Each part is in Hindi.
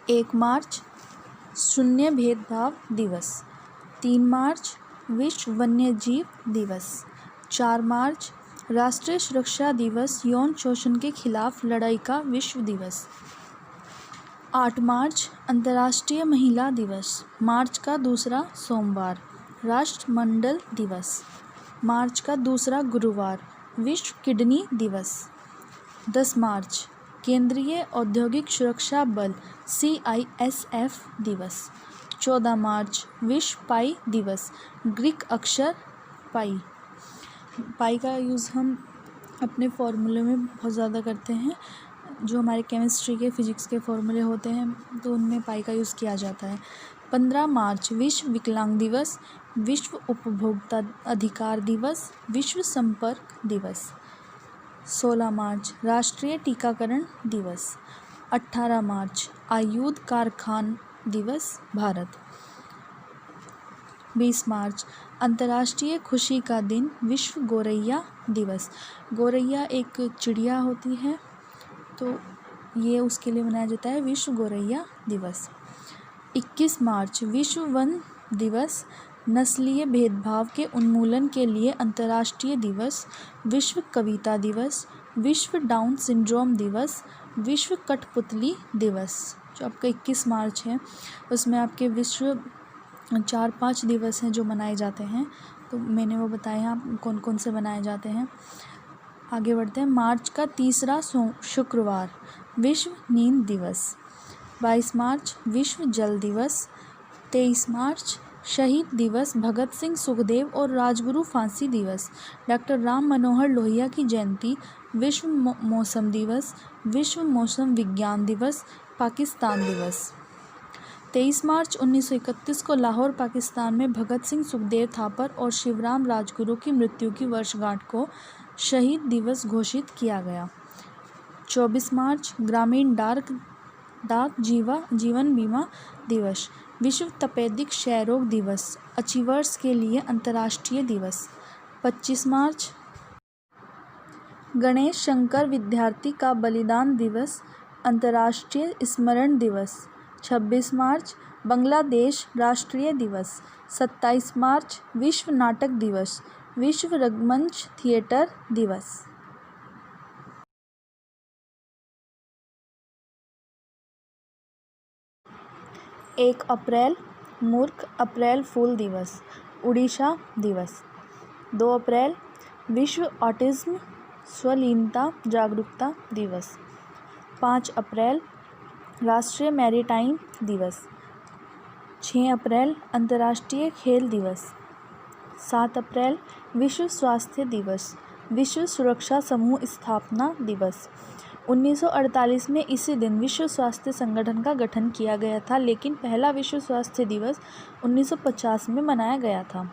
1 मार्च शून्य भेदभाव दिवस। 3 मार्च विश्व वन्यजीव दिवस। 4 मार्च राष्ट्रीय सुरक्षा दिवस, यौन शोषण के खिलाफ लड़ाई का विश्व दिवस। 8 मार्च अंतर्राष्ट्रीय महिला दिवस। मार्च का दूसरा सोमवार राष्ट्रमंडल दिवस। मार्च का दूसरा गुरुवार विश्व किडनी दिवस। 10 मार्च केंद्रीय औद्योगिक सुरक्षा बल CISF दिवस। 14 मार्च विश्व पाई दिवस, ग्रीक अक्षर पाई। पाई का यूज़ हम अपने फॉर्मूले में बहुत ज़्यादा करते हैं। जो हमारे केमिस्ट्री के, फिजिक्स के फॉर्मूले होते हैं तो उनमें पाई का यूज़ किया जाता है। 15 मार्च विश्व विकलांग दिवस, विश्व उपभोक्ता अधिकार दिवस, विश्व संपर्क दिवस। 16 मार्च राष्ट्रीय टीकाकरण दिवस। 18 मार्च आयुध कारखान दिवस भारत। 20 मार्च अंतर्राष्ट्रीय खुशी का दिन, विश्व गौरैया दिवस। गौरैया एक चिड़िया होती है तो ये उसके लिए मनाया जाता है विश्व गौरैया दिवस। 21 मार्च विश्व वन दिवस, नस्लीय भेदभाव के उन्मूलन के लिए अंतर्राष्ट्रीय दिवस, विश्व कविता दिवस, विश्व डाउन सिंड्रोम दिवस, विश्व कठपुतली दिवस। जो आपका 21 मार्च है उसमें आपके विश्व 4-5 दिवस हैं जो मनाए जाते हैं, तो मैंने वो बताए हैं आप कौन कौन से मनाए जाते हैं। आगे बढ़ते हैं। मार्च का तीसरा शुक्रवार विश्व नींद दिवस। 22 मार्च विश्व जल दिवस। 23 मार्च शहीद दिवस, भगत सिंह, सुखदेव और राजगुरु फांसी दिवस। डॉक्टर राम मनोहर लोहिया की जयंती, विश्व मौसम दिवस, विश्व मौसम विज्ञान दिवस, पाकिस्तान दिवस। 23 मार्च 1931 को लाहौर, पाकिस्तान में भगत सिंह, सुखदेव थापर और शिवराम राजगुरु की मृत्यु की वर्षगांठ को शहीद दिवस घोषित किया गया। 24 मार्च ग्रामीण डाक जीवन बीमा दिवस, विश्व तपेदिक क्षय रोग दिवस, अचीवर्स के लिए अंतर्राष्ट्रीय दिवस। 25 मार्च गणेश शंकर विद्यार्थी का बलिदान दिवस, अंतर्राष्ट्रीय स्मरण दिवस। 26 मार्च बांग्लादेश राष्ट्रीय दिवस। 27 मार्च विश्व नाटक दिवस, विश्व रंगमंच थिएटर दिवस। 1 अप्रैल मूर्ख अप्रैल फूल दिवस, उड़ीसा दिवस। 2 अप्रैल विश्व ऑटिज्म स्वलीनता जागरूकता दिवस। 5 अप्रैल राष्ट्रीय मैरीटाइम दिवस। 6 अप्रैल अंतर्राष्ट्रीय खेल दिवस। 7 अप्रैल विश्व स्वास्थ्य दिवस, विश्व सुरक्षा समूह स्थापना दिवस। 1948 में इसी दिन विश्व स्वास्थ्य संगठन का गठन किया गया था, लेकिन पहला विश्व स्वास्थ्य दिवस 1950 में मनाया गया था।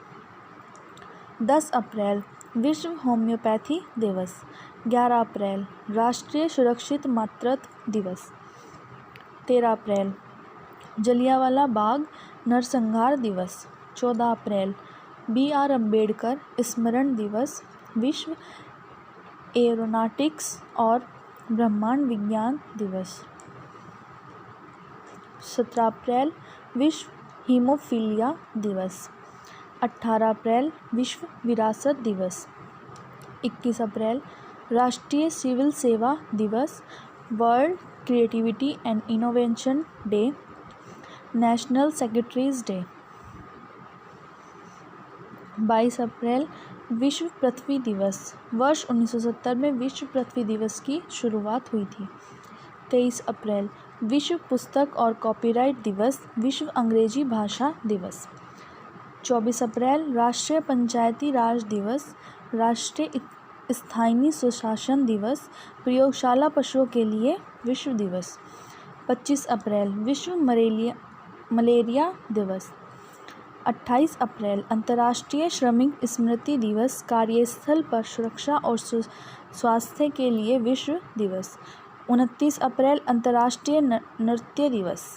10 अप्रैल विश्व होम्योपैथी दिवस। 11 अप्रैल राष्ट्रीय सुरक्षित मातृत्व दिवस। 13 अप्रैल जलियांवाला बाग नरसंहार दिवस। 14 अप्रैल BR अम्बेडकर स्मरण दिवस, विश्व एरोनॉटिक्स और ब्रह्मांड विज्ञान दिवस। 17 अप्रैल विश्व हीमोफीलिया दिवस। 18 अप्रैल विश्व विरासत दिवस। 21 अप्रैल राष्ट्रीय सिविल सेवा दिवस, world creativity and innovation day, national secretaries day. 22 अप्रैल विश्व पृथ्वी दिवस, वर्ष 1970 में विश्व पृथ्वी दिवस की शुरुआत हुई थी। 23 अप्रैल विश्व पुस्तक और कॉपीराइट दिवस, विश्व अंग्रेजी भाषा दिवस। 24 अप्रैल राष्ट्रीय पंचायती राज दिवस, राष्ट्रीय स्थानीय सुशासन दिवस, प्रयोगशाला पशुओं के लिए विश्व दिवस। 25 अप्रैल विश्व मलेरिया दिवस। 28 अप्रैल अंतर्राष्ट्रीय श्रमिक स्मृति दिवस, कार्यस्थल पर सुरक्षा और स्वास्थ्य के लिए विश्व दिवस। 29 अप्रैल अंतर्राष्ट्रीय नृत्य दिवस।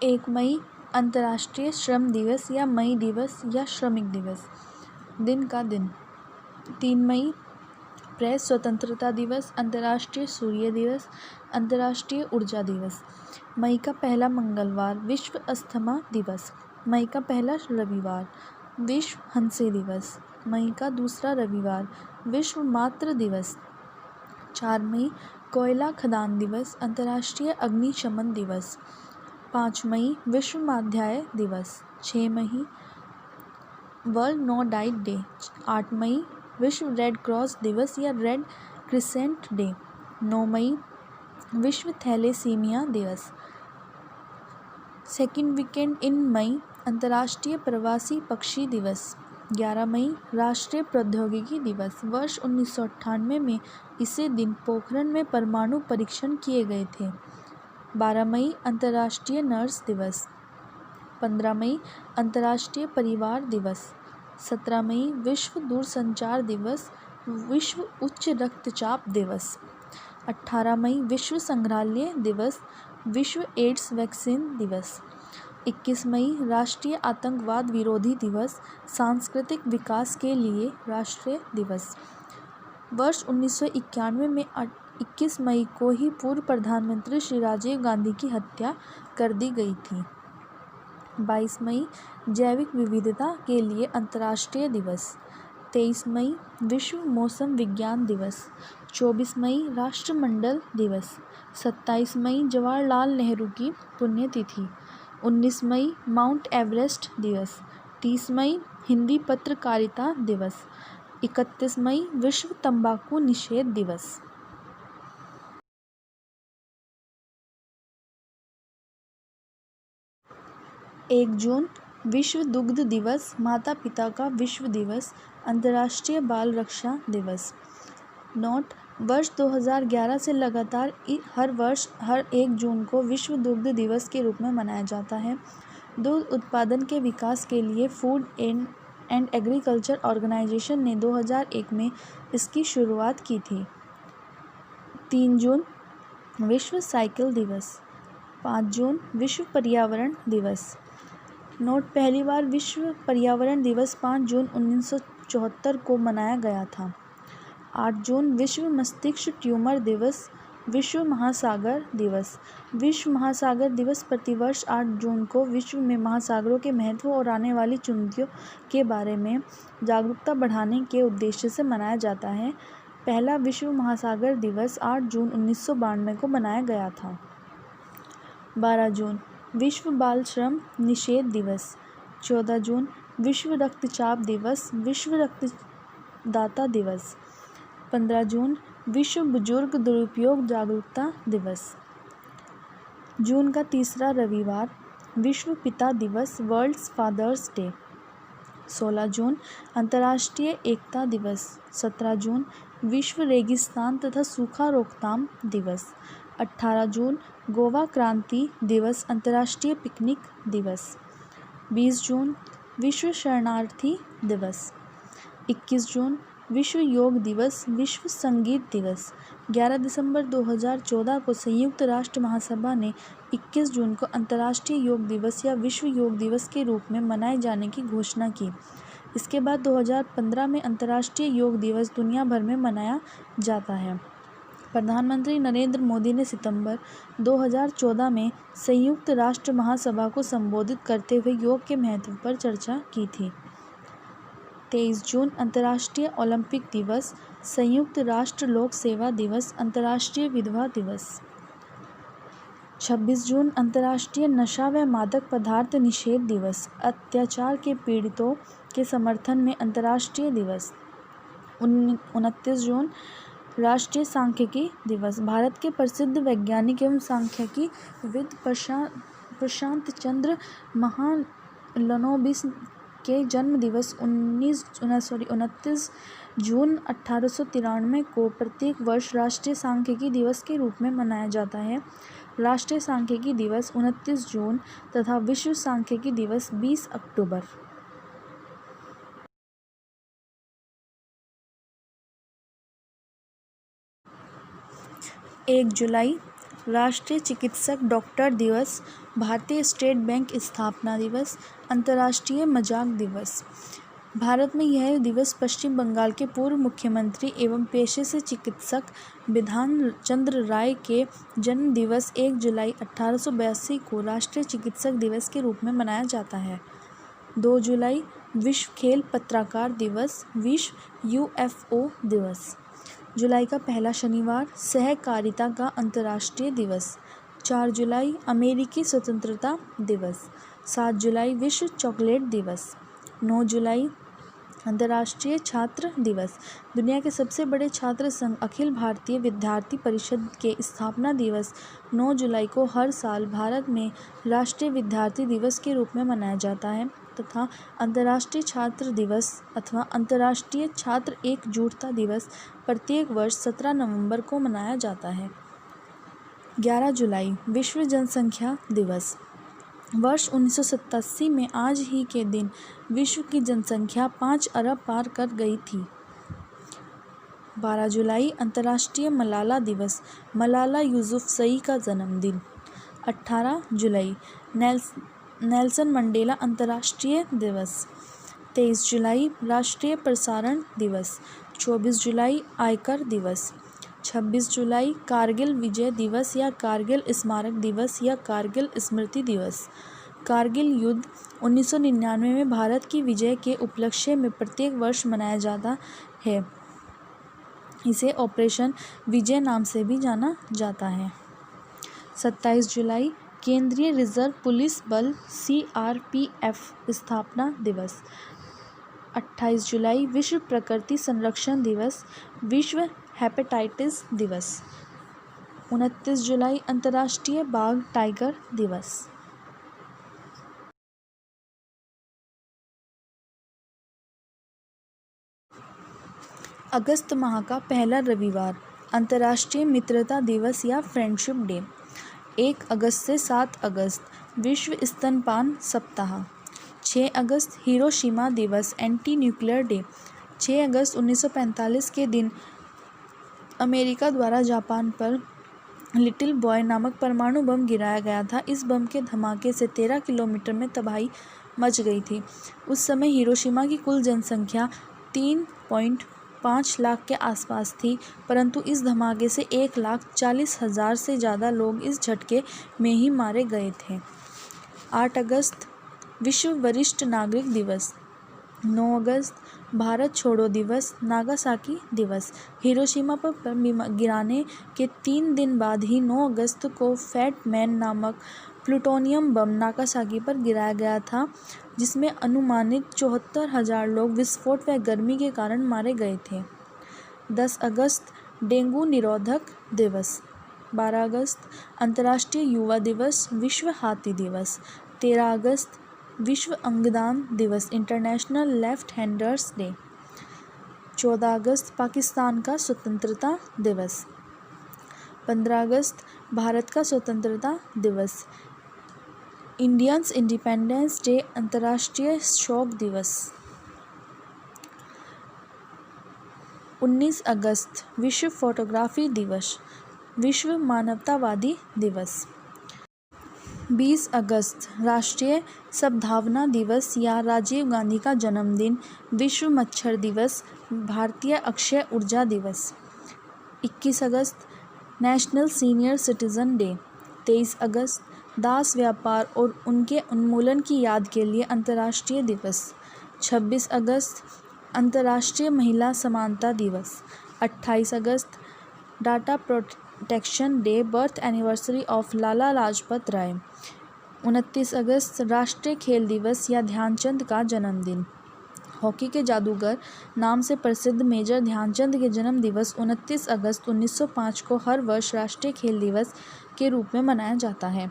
1 मई अंतर्राष्ट्रीय श्रम दिवस या मई दिवस या श्रमिक दिवस। दिन का दिन। 3 मई प्रेस स्वतंत्रता दिवस, अंतर्राष्ट्रीय सूर्य दिवस, अंतर्राष्ट्रीय ऊर्जा दिवस। मई का पहला मंगलवार विश्व अस्थमा दिवस। मई का पहला रविवार विश्व हंसी दिवस। मई का दूसरा रविवार विश्व मातृ दिवस। 4 मई कोयला खदान दिवस, अंतर्राष्ट्रीय अग्निशमन दिवस। 5 मई विश्व माध्याह्न दिवस। 6 मई वर्ल्ड नो डाइट डे। 8 मई विश्व रेड क्रॉस दिवस या रेड क्रिसेंट डे। 9 मई विश्व थैलेसीमिया दिवस। सेकेंड वीकेंड इन मई अंतर्राष्ट्रीय प्रवासी पक्षी दिवस। 11 मई राष्ट्रीय प्रौद्योगिकी दिवस। वर्ष 1998 में इसी दिन पोखरण में परमाणु परीक्षण किए गए थे। 12 मई अंतर्राष्ट्रीय नर्स दिवस। 15 मई अंतर्राष्ट्रीय परिवार दिवस। 17 मई विश्व दूरसंचार दिवस, विश्व उच्च रक्तचाप दिवस। 18 मई विश्व संग्रहालय दिवस, विश्व एड्स वैक्सीन दिवस। 21 मई राष्ट्रीय आतंकवाद विरोधी दिवस, सांस्कृतिक विकास के लिए राष्ट्रीय दिवस। वर्ष 1991 में 21 मई को ही पूर्व प्रधानमंत्री श्री राजीव गांधी की हत्या कर दी गई थी। 22 मई जैविक विविधता के लिए अंतर्राष्ट्रीय दिवस। 23 मई विश्व मौसम विज्ञान दिवस। 24 मई राष्ट्रमंडल दिवस। 27 मई जवाहरलाल नेहरू की पुण्यतिथि। 19 मई माउंट एवरेस्ट दिवस। 30 मई हिंदी पत्रकारिता दिवस। 31 मई विश्व तंबाकू निषेध दिवस। 1 जून विश्व दुग्ध दिवस, माता पिता का विश्व दिवस, अंतर्राष्ट्रीय बाल रक्षा दिवस। नोट: वर्ष 2011 से लगातार हर वर्ष हर 1 जून को विश्व दुग्ध दिवस के रूप में मनाया जाता है। दूध उत्पादन के विकास के लिए फूड एंड एग्रीकल्चर ऑर्गेनाइजेशन ने 2001 में इसकी शुरुआत की थी। 3 जून विश्व साइकिल दिवस। 5 जून विश्व पर्यावरण दिवस। नोट: पहली बार विश्व पर्यावरण दिवस 5 जून 1974 को मनाया गया था। 8 जून विश्व मस्तिष्क ट्यूमर दिवस, विश्व महासागर दिवस। विश्व महासागर दिवस प्रतिवर्ष 8 जून को विश्व में महासागरों के महत्व और आने वाली चुनौतियों के बारे में जागरूकता बढ़ाने के उद्देश्य से मनाया जाता है। पहला विश्व महासागर दिवस 8 जून 1992 को मनाया गया था। 12 जून विश्व बाल श्रम निषेध दिवस। 14 जून विश्व रक्तचाप दिवस, विश्व रक्तदाता दिवस। 15 जून विश्व बुजुर्ग दुरुपयोग जागरूकता दिवस। जून का तीसरा रविवार विश्व पिता दिवस, वर्ल्ड्स फादर्स डे। 16 जून अंतर्राष्ट्रीय एकता दिवस। 17 जून विश्व रेगिस्तान तथा सूखा रोकथाम दिवस। 18 जून गोवा क्रांति दिवस, अंतर्राष्ट्रीय पिकनिक दिवस। 20 जून विश्व शरणार्थी दिवस। 21 जून विश्व योग दिवस, विश्व संगीत दिवस। 11 दिसंबर 2014 को संयुक्त राष्ट्र महासभा ने 21 जून को अंतर्राष्ट्रीय योग दिवस या विश्व योग दिवस के रूप में मनाए जाने की घोषणा की। इसके बाद 2015 में अंतर्राष्ट्रीय योग दिवस दुनिया भर में मनाया जाता है। प्रधानमंत्री नरेंद्र मोदी ने सितंबर 2014 में संयुक्त राष्ट्र महासभा को संबोधित करते हुए योग के महत्व पर चर्चा की थी। 23 जून अंतर्राष्ट्रीय ओलंपिक दिवस, संयुक्त राष्ट्र लोक सेवा दिवस, अंतर्राष्ट्रीय विधवा दिवस। 26 जून अंतर्राष्ट्रीय नशा व मादक पदार्थ निषेध दिवस, अत्याचार के पीड़ितों के समर्थन में अंतर्राष्ट्रीय दिवस। 29 जून राष्ट्रीय सांख्यिकी दिवस, भारत के प्रसिद्ध वैज्ञानिक एवं सांख्यिकीविद प्रशांत चंद्र महालनोबिस के जन्म दिवस। 29 जून 1893 को प्रत्येक वर्ष राष्ट्रीय सांख्यिकी दिवस के रूप में मनाया जाता है। राष्ट्रीय सांख्यिकी दिवस 29 जून तथा विश्व सांख्यिकी दिवस 20 अक्टूबर। 1 जुलाई राष्ट्रीय चिकित्सक डॉक्टर दिवस, भारतीय स्टेट बैंक स्थापना दिवस, अंतर्राष्ट्रीय मजाक दिवस। भारत में यह दिवस पश्चिम बंगाल के पूर्व मुख्यमंत्री एवं पेशे से चिकित्सक बिधान चंद्र राय के जन्म दिवस 1 जुलाई 1882 को राष्ट्रीय चिकित्सक दिवस के रूप में मनाया जाता है। 2 जुलाई विश्व खेल पत्रकार दिवस, विश्व UFO दिवस। जुलाई का पहला शनिवार सहकारिता का अंतर्राष्ट्रीय दिवस। 4 जुलाई अमेरिकी स्वतंत्रता दिवस। 7 जुलाई विश्व चॉकलेट दिवस। 9 जुलाई अंतर्राष्ट्रीय छात्र दिवस। दुनिया के सबसे बड़े छात्र संघ अखिल भारतीय विद्यार्थी परिषद के स्थापना दिवस 9 जुलाई को हर साल भारत में राष्ट्रीय विद्यार्थी दिवस के रूप में मनाया जाता है तथा अंतर्राष्ट्रीय छात्र दिवस अथवा अंतर्राष्ट्रीय छात्र एकजुटता दिवस प्रत्येक वर्ष 17 नवंबर को मनाया जाता है। 11 जुलाई विश्व जनसंख्या दिवस। वर्ष 1987 में आज ही के दिन विश्व की जनसंख्या 5 अरब पार कर गई थी। 12 जुलाई अंतर्राष्ट्रीय मलाला दिवस, मलाला यूसुफजई का जन्मदिन। 18 जुलाई नेल्सन मंडेला अंतर्राष्ट्रीय दिवस। 23 जुलाई राष्ट्रीय प्रसारण दिवस। 24 जुलाई आयकर दिवस। 26 जुलाई कारगिल विजय दिवस या कारगिल स्मारक दिवस या कारगिल स्मृति दिवस। कारगिल युद्ध 1999 में भारत की विजय के उपलक्ष्य में प्रत्येक वर्ष मनाया जाता है। इसे ऑपरेशन विजय नाम से भी जाना जाता है। 27 जुलाई केंद्रीय रिजर्व पुलिस बल CRPF स्थापना दिवस। 28 जुलाई विश्व प्रकृति संरक्षण दिवस, विश्व हेपेटाइटिस दिवस। 29 जुलाई अंतर्राष्ट्रीय बाघ टाइगर दिवस। अगस्त माह का पहला रविवार अंतर्राष्ट्रीय मित्रता दिवस या फ्रेंडशिप डे। 1 अगस्त से 7 अगस्त विश्व स्तनपान सप्ताह। 6 अगस्त हिरोशिमा दिवस एंटी न्यूक्लियर डे। 6 अगस्त 1945 के दिन अमेरिका द्वारा जापान पर लिटिल बॉय नामक परमाणु बम गिराया गया था। इस बम के धमाके से 13 किलोमीटर में तबाही मच गई थी। उस समय हिरोशिमा की कुल जनसंख्या 3.5 लाख के आसपास थी, परंतु इस धमाके से 1,40,000 से ज़्यादा लोग इस झटके में ही मारे गए थे। 8 अगस्त विश्व वरिष्ठ नागरिक दिवस। 9 अगस्त भारत छोड़ो दिवस, नागासाकी दिवस। हिरोशिमा पर बम गिराने के 3 दिन बाद ही 9 अगस्त को फैट मैन नामक प्लूटोनियम बम नागासाकी पर गिराया गया था, जिसमें अनुमानित 74,000 लोग विस्फोट व गर्मी के कारण मारे गए थे। 10 अगस्त डेंगू निरोधक दिवस। 12 अगस्त अंतर्राष्ट्रीय युवा दिवस, विश्व हाथी दिवस। 13 अगस्त विश्व अंगदान दिवस, इंटरनेशनल लेफ्ट हैंडर्स डे। 14 अगस्त पाकिस्तान का स्वतंत्रता दिवस। 15 अगस्त भारत का स्वतंत्रता दिवस, इंडियंस इंडिपेंडेंस डे, अंतर्राष्ट्रीय शोक दिवस। 19 अगस्त विश्व फोटोग्राफी दिवस, विश्व मानवतावादी दिवस। 20 अगस्त राष्ट्रीय सद्भावना दिवस या राजीव गांधी का जन्मदिन, विश्व मच्छर दिवस, भारतीय अक्षय ऊर्जा दिवस। 21 अगस्त नेशनल सीनियर सिटीजन डे। 23 अगस्त दास व्यापार और उनके उन्मूलन की याद के लिए अंतर्राष्ट्रीय दिवस। 26 अगस्त अंतर्राष्ट्रीय महिला समानता दिवस। 28 अगस्त data protection day, birth anniversary of Lala Lajpat Rai. 29 अगस्त राष्ट्रीय खेल दिवस या ध्यानचंद का जन्मदिन। हॉकी के जादूगर नाम से प्रसिद्ध मेजर ध्यानचंद के जन्म दिवस 29 अगस्त 1905 को हर वर्ष राष्ट्रीय खेल दिवस के रूप में मनाया जाता है।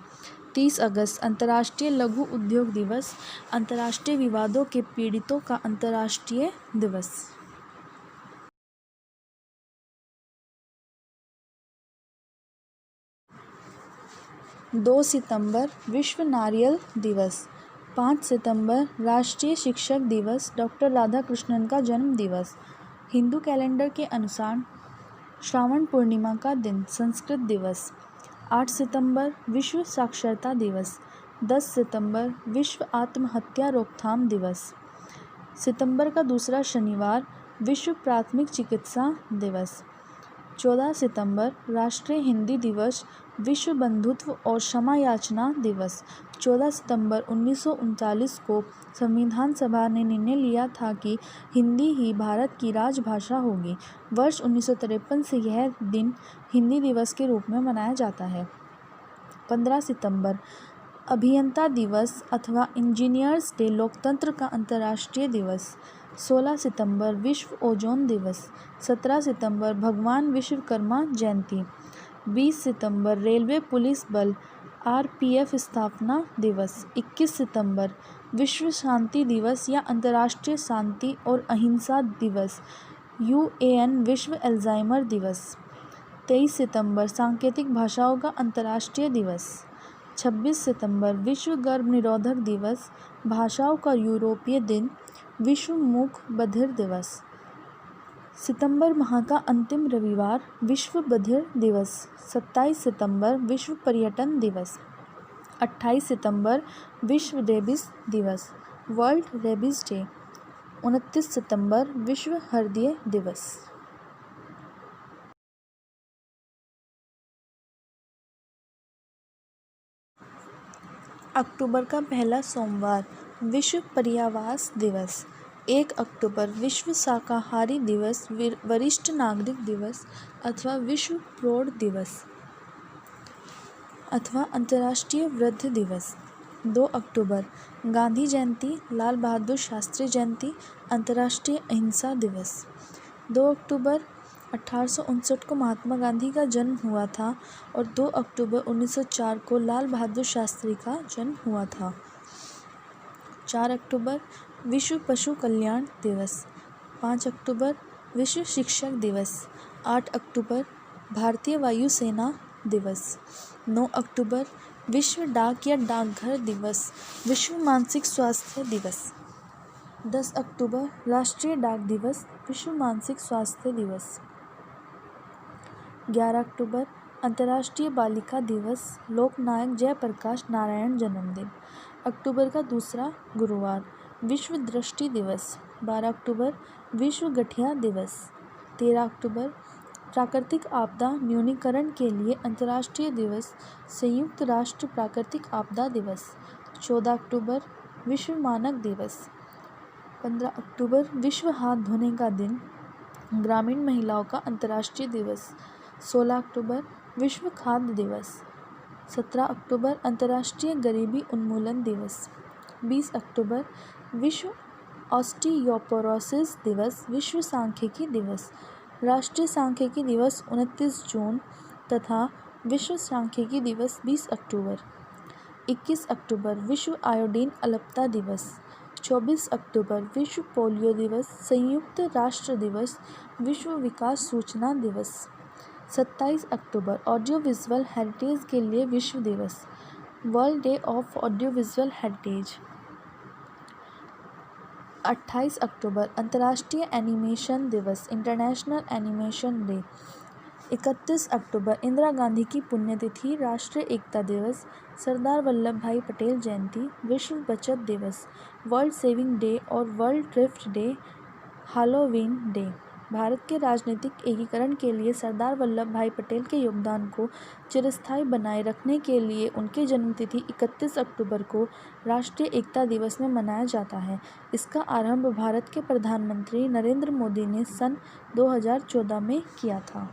30 अगस्त अंतर्राष्ट्रीय लघु उद्योग दिवस, अंतर्राष्ट्रीय विवादों के पीड़ितों का अंतर्राष्ट्रीय दिवस। 2 सितंबर विश्व नारियल दिवस। 5 सितंबर राष्ट्रीय शिक्षक दिवस, डॉक्टर राधाकृष्णन का जन्म दिवस। हिंदू कैलेंडर के अनुसार श्रावण पूर्णिमा का दिन, संस्कृत दिवस। 8 सितंबर विश्व साक्षरता दिवस। 10 सितंबर विश्व आत्महत्या रोकथाम दिवस। सितंबर का दूसरा शनिवार विश्व प्राथमिक चिकित्सा दिवस। 14 सितंबर राष्ट्रीय हिंदी दिवस, विश्व बंधुत्व और क्षमा याचना दिवस। 14 सितंबर 1939 को संविधान सभा ने निर्णय लिया था कि हिंदी ही भारत की राजभाषा होगी। वर्ष 1953 से यह दिन हिंदी दिवस के रूप में मनाया जाता है। 15 सितंबर अभियंता दिवस अथवा इंजीनियर्स डे, लोकतंत्र का अंतर्राष्ट्रीय दिवस। 16 सितंबर विश्व ओजोन दिवस। 17 सितंबर भगवान विश्वकर्मा जयंती। 20 सितंबर रेलवे पुलिस बल आरपीएफ स्थापना दिवस। 21 सितंबर विश्व शांति दिवस या अंतर्राष्ट्रीय शांति और अहिंसा दिवस, यूएन विश्व अल्जाइमर दिवस। 23 सितंबर सांकेतिक भाषाओं का अंतर्राष्ट्रीय दिवस। 26 सितंबर विश्व गर्भ निरोधक दिवस, भाषाओं का यूरोपीय दिन, विश्व मूक बधिर दिवस। सितंबर माह का अंतिम रविवार विश्व बधिर दिवस। 27 सितंबर विश्व पर्यटन दिवस। 28 सितंबर विश्व रेबीज दिवस, वर्ल्ड रेबीज डे। 29 सितंबर विश्व हृदय दिवस। अक्टूबर का पहला सोमवार विश्व पर्यावास दिवस। 1 अक्टूबर विश्व शाकाहारी दिवस, वरिष्ठ नागरिक दिवस अथवा विश्व प्रौढ़ दिवस अथवा अंतर्राष्ट्रीय वृद्ध दिवस। 2 अक्टूबर गांधी जयंती, लाल बहादुर शास्त्री जयंती, अंतर्राष्ट्रीय अहिंसा दिवस। 2 अक्टूबर 1859 को महात्मा गांधी का जन्म हुआ था और 2 अक्टूबर 1904 को लाल बहादुर शास्त्री का जन्म हुआ था। 4 अक्टूबर विश्व पशु कल्याण दिवस। 5 अक्टूबर विश्व शिक्षक दिवस। 8 अक्टूबर भारतीय वायुसेना दिवस। 9 अक्टूबर विश्व डाक या डाकघर दिवस, विश्व मानसिक स्वास्थ्य दिवस। 10 अक्टूबर राष्ट्रीय डाक दिवस, विश्व मानसिक स्वास्थ्य दिवस। 11 अक्टूबर अंतर्राष्ट्रीय बालिका दिवस, लोकनायक जयप्रकाश नारायण जन्मदिन। अक्टूबर का दूसरा गुरुवार विश्व दृष्टि दिवस। 12 अक्टूबर विश्व गठिया दिवस। 13 अक्टूबर प्राकृतिक आपदा न्यूनीकरण के लिए अंतर्राष्ट्रीय दिवस, संयुक्त राष्ट्र प्राकृतिक आपदा दिवस। 14 अक्टूबर विश्व मानक दिवस। 15 अक्टूबर विश्व हाथ धोने का दिन, ग्रामीण महिलाओं का अंतर्राष्ट्रीय दिवस। 16 अक्टूबर विश्व खाद्य दिवस। 17 अक्टूबर अंतर्राष्ट्रीय गरीबी उन्मूलन दिवस। 20 अक्टूबर विश्व ऑस्टियोपोरोसिस दिवस, विश्व सांख्यिकी दिवस। राष्ट्रीय सांख्यिकी दिवस 29 जून तथा विश्व सांख्यिकी दिवस 20 अक्टूबर। 21 अक्टूबर विश्व आयोडीन अलपता दिवस। 24 अक्टूबर विश्व पोलियो दिवस, संयुक्त राष्ट्र दिवस, विश्व विकास सूचना दिवस। 27 अक्टूबर ऑडियो विजुअल हेरिटेज के लिए विश्व दिवस, world day of audio visual heritage. 28 अक्टूबर अंतर्राष्ट्रीय एनिमेशन दिवस, इंटरनेशनल एनिमेशन डे। 31 अक्टूबर इंदिरा गांधी की पुण्यतिथि, राष्ट्रीय एकता दिवस, सरदार वल्लभ भाई पटेल जयंती, विश्व बचत दिवस, वर्ल्ड सेविंग डे और world thrift day, Halloween day. Bharat के राजनीतिक एकीकरण के लिए सरदार वल्लभ भाई पटेल के योगदान को चिरस्थायी बनाए रखने के लिए उनकी जन्मतिथि 31 अक्टूबर को राष्ट्रीय एकता दिवस में मनाया जाता है। इसका आरंभ भारत के प्रधानमंत्री नरेंद्र मोदी ने सन 2014 में किया था।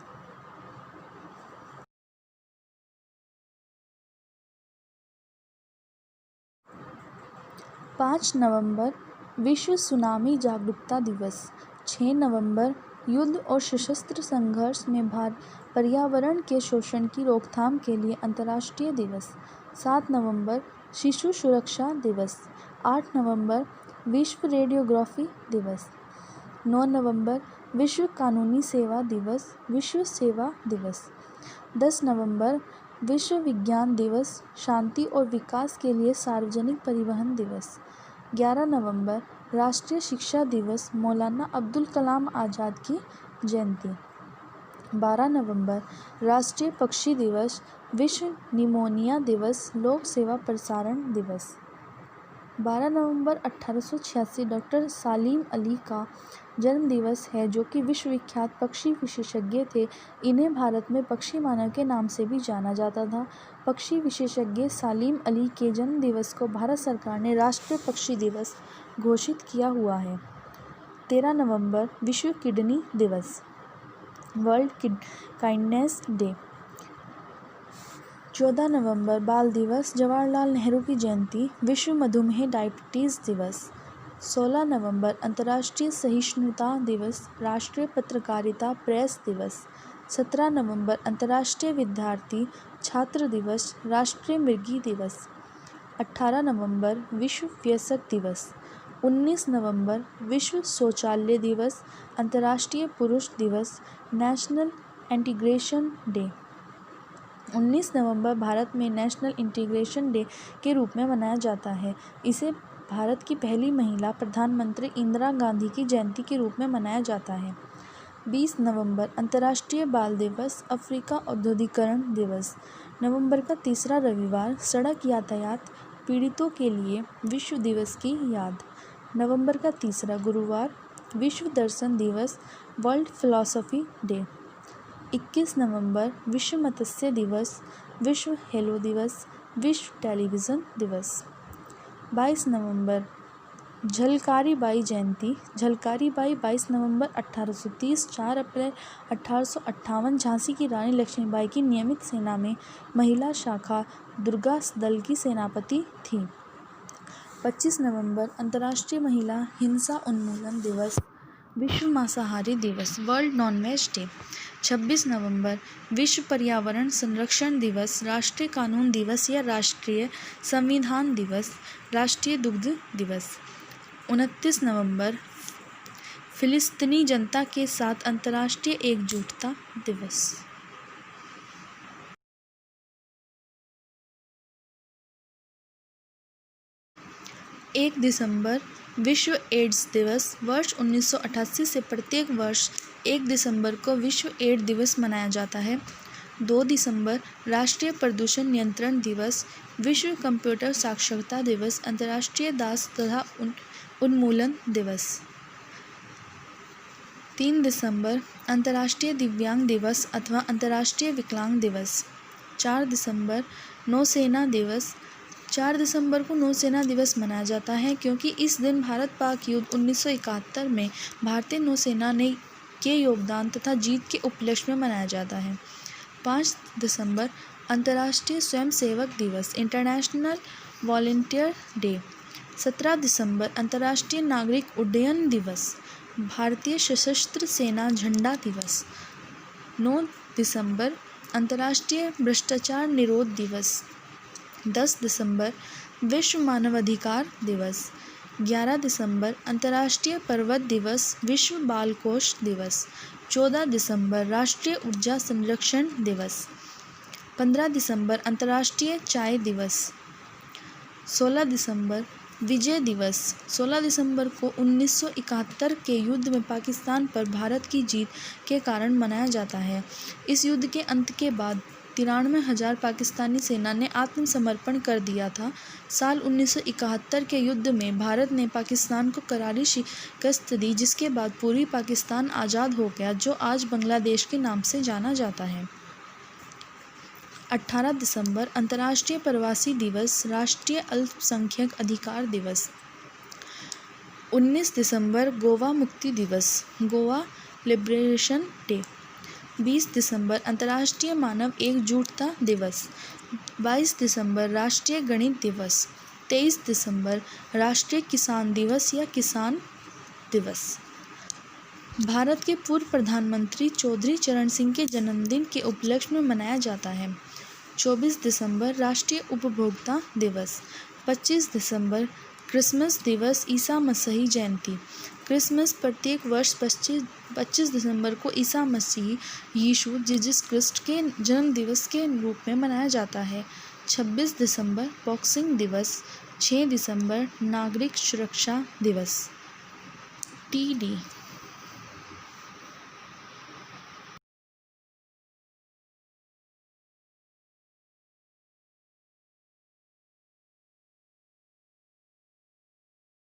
5 नवंबर विश्व सुनामी जागरूकता दिवस। 6 नवंबर युद्ध और सशस्त्र संघर्ष में पर्यावरण के शोषण की रोकथाम के लिए अंतर्राष्ट्रीय दिवस। 7 नवंबर शिशु सुरक्षा दिवस। 8 नवंबर विश्व रेडियोग्राफी दिवस। 9 नवंबर विश्व कानूनी सेवा दिवस, विश्व सेवा दिवस। 10 नवंबर विश्व विज्ञान दिवस, शांति और विकास के लिए सार्वजनिक परिवहन दिवस। 11 नवंबर राष्ट्रीय शिक्षा दिवस, मौलाना अब्दुल कलाम आज़ाद की जयंती। 12 नवंबर राष्ट्रीय पक्षी दिवस, विश्व निमोनिया दिवस, लोक सेवा प्रसारण दिवस। 12 नवंबर 1886 डॉक्टर सालिम अली का जन्म दिवस है, जो कि विश्वविख्यात पक्षी विशेषज्ञ थे। इन्हें भारत में पक्षी मानव के नाम से भी जाना जाता था। पक्षी विशेषज्ञ सालिम अली के जन्म दिवस को भारत सरकार ने राष्ट्रीय पक्षी दिवस घोषित किया हुआ है। 13 नवंबर विश्व किडनी दिवस, वर्ल्ड काइंडनेस डे। 14 नवंबर बाल दिवस, जवाहरलाल नेहरू की जयंती, विश्व मधुमेह डायबिटीज़ दिवस। 16 नवंबर अंतर्राष्ट्रीय सहिष्णुता दिवस, राष्ट्रीय पत्रकारिता प्रेस दिवस। 17 नवंबर अंतर्राष्ट्रीय विद्यार्थी छात्र दिवस, राष्ट्रीय मृगी दिवस। 18 नवंबर विश्व वयस्क दिवस। 19 नवंबर विश्व शौचालय दिवस, अंतर्राष्ट्रीय पुरुष दिवस, नेशनल इंटीग्रेशन डे। 19 नवंबर भारत में नेशनल इंटीग्रेशन डे के रूप में मनाया जाता है। इसे भारत की पहली महिला प्रधानमंत्री इंदिरा गांधी की जयंती के रूप में मनाया जाता है। 20 नवंबर अंतर्राष्ट्रीय बाल दिवस, अफ्रीका औद्योगिकरण दिवस। नवंबर का तीसरा रविवार, सड़क यातायात पीड़ितों के लिए विश्व दिवस की याद। नवंबर का तीसरा गुरुवार, विश्व दर्शन दिवस, वर्ल्ड फिलॉसफी डे। 21 नवंबर विश्व मत्स्य दिवस, विश्व हेलो दिवस, विश्व टेलीविज़न दिवस। 22 नवंबर झलकारी बाई जयंती। झलकारी बाई 22 नवंबर 1830, 4 अप्रैल 1858 झांसी की रानी लक्ष्मीबाई की नियमित सेना में महिला शाखा दुर्गा दल की सेनापति थी। 25 नवंबर अंतर्राष्ट्रीय महिला हिंसा उन्मूलन दिवस, विश्व मांसाहारी दिवस, वर्ल्ड नॉन-वेज डे। 26 नवंबर विश्व पर्यावरण संरक्षण दिवस, राष्ट्रीय कानून दिवस या राष्ट्रीय संविधान दिवस, राष्ट्रीय दुग्ध दिवस। 29 नवंबर फिलिस्तीनी जनता के साथ अंतर्राष्ट्रीय एकजुटता दिवस। 1 दिसंबर विश्व एड्स दिवस। वर्ष 1988 से प्रत्येक वर्ष 1 दिसंबर को विश्व एड्स दिवस मनाया जाता है। 2 दिसंबर राष्ट्रीय प्रदूषण नियंत्रण दिवस, विश्व कंप्यूटर साक्षरता दिवस, अंतर्राष्ट्रीय दास तथा उन्मूलन दिवस। 3 दिसंबर अंतर्राष्ट्रीय दिव्यांग दिवस अथवा अंतर्राष्ट्रीय विकलांग दिवस। 4 दिसंबर नौसेना दिवस। 4 दिसंबर को नौसेना दिवस मनाया जाता है क्योंकि इस दिन भारत पाक युद्ध 1971 में भारतीय नौसेना के योगदान तथा जीत के उपलक्ष्य में मनाया जाता है। 5 दिसंबर अंतर्राष्ट्रीय स्वयंसेवक दिवस, इंटरनेशनल वॉलंटियर डे। 17 दिसंबर अंतर्राष्ट्रीय नागरिक उड्डयन दिवस, भारतीय सशस्त्र सेना झंडा दिवस। 9 दिसंबर अंतर्राष्ट्रीय भ्रष्टाचार निरोध दिवस। 10 दिसंबर विश्व मानवाधिकार दिवस। 11 दिसंबर अंतर्राष्ट्रीय पर्वत दिवस, विश्व बाल कोष दिवस। 14 दिसंबर राष्ट्रीय ऊर्जा संरक्षण दिवस। 15 दिसंबर अंतर्राष्ट्रीय चाय दिवस। 16 दिसंबर विजय दिवस। 16 दिसंबर को 1971 के युद्ध में पाकिस्तान पर भारत की जीत के कारण मनाया जाता है। इस युद्ध के अंत के बाद 93,000 पाकिस्तानी सेना ने आत्मसमर्पण कर दिया था। साल 1971 के युद्ध में भारत ने पाकिस्तान को करारी शिकस्त दी, जिसके बाद पूर्वी पाकिस्तान आज़ाद हो गया, जो आज बांग्लादेश के नाम से जाना जाता है। 18 दिसंबर अंतर्राष्ट्रीय प्रवासी दिवस, राष्ट्रीय अल्पसंख्यक अधिकार दिवस। 19 दिसंबर गोवा मुक्ति दिवस, गोवा लिबरेशन डे। 20 दिसंबर अंतर्राष्ट्रीय मानव एकजुटता दिवस। 22 दिसंबर राष्ट्रीय गणित दिवस। 23 दिसंबर राष्ट्रीय किसान दिवस या किसान दिवस। भारत के पूर्व प्रधानमंत्री चौधरी चरण सिंह के जन्मदिन के उपलक्ष्य में मनाया जाता है। 24 दिसंबर राष्ट्रीय उपभोक्ता दिवस। 25 दिसंबर क्रिसमस दिवस, ईसा मसीह जयंती। क्रिसमस प्रत्येक वर्ष 25 दिसंबर को ईसा मसीह यीशु जीसस क्रिस्ट के जन्म दिवस के रूप में मनाया जाता है। 26 दिसंबर बॉक्सिंग दिवस। 6 दिसंबर नागरिक सुरक्षा दिवस, TD।